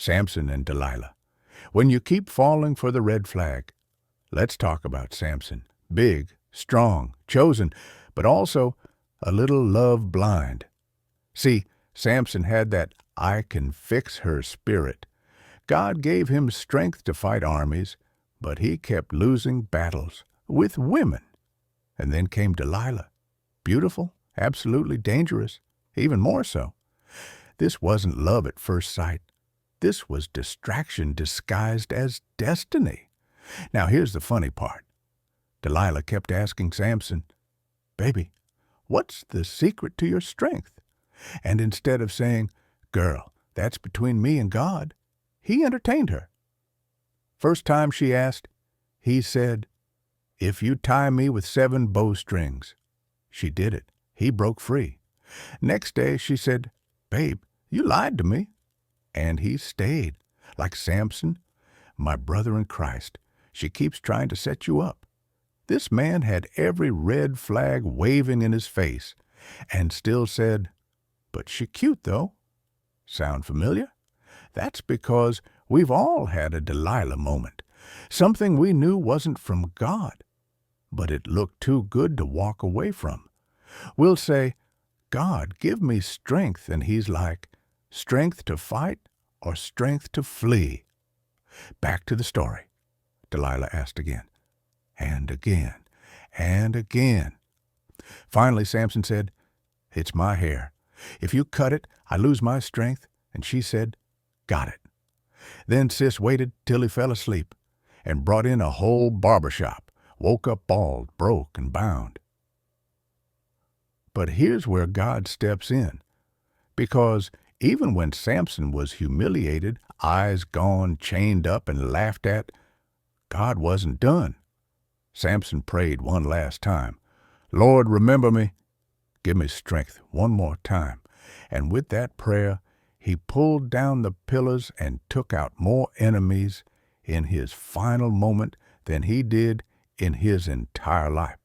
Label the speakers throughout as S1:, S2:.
S1: Samson and Delilah. When you keep falling for the red flag, let's talk about Samson. Big, strong, chosen, but also a little love blind. See, Samson had that I can fix her spirit. God gave him strength to fight armies, but he kept losing battles with women. And then came Delilah. Beautiful, absolutely dangerous, even more so. This wasn't love at first sight. This was distraction disguised as destiny. Now here's the funny part. Delilah kept asking Samson, "Baby, what's the secret to your strength?" And instead of saying, "Girl, that's between me and God," he entertained her. First time she asked, he said, "If you tie me with 7 bowstrings." She did it. He broke free. Next day she said, "Babe, you lied to me." And he stayed. Like Samson, my brother in Christ, she keeps trying to set you up. This man had every red flag waving in his face and still said, "But she cute, though." Sound familiar? That's because we've all had a Delilah moment, something we knew wasn't from God, but it looked too good to walk away from. We'll say, "God, give me strength," and he's like, "Strength to fight or strength to flee?" Back to the story. Delilah asked again, and again, and again. Finally, Samson said, "It's my hair. If you cut it, I lose my strength." And she said, "Got it." Then Sis waited till he fell asleep and brought in a whole barber shop, woke up bald, broke, and bound. But here's where God steps in, because even when Samson was humiliated, eyes gone, chained up, and laughed at, God wasn't done. Samson prayed one last time, "Lord, remember me. Give me strength one more time." And with that prayer, he pulled down the pillars and took out more enemies in his final moment than he did in his entire life.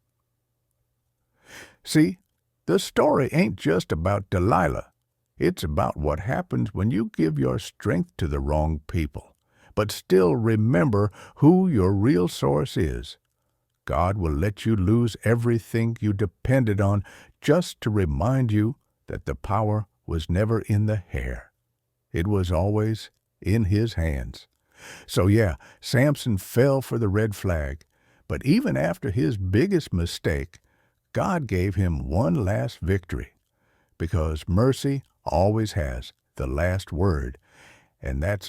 S1: See, the story ain't just about Delilah. It's about what happens when you give your strength to the wrong people, but still remember who your real source is. God will let you lose everything you depended on just to remind you that the power was never in the hair. It was always in his hands. So yeah, Samson fell for the red flag, but even after his biggest mistake, God gave him one last victory, because mercy always has the last word, and that's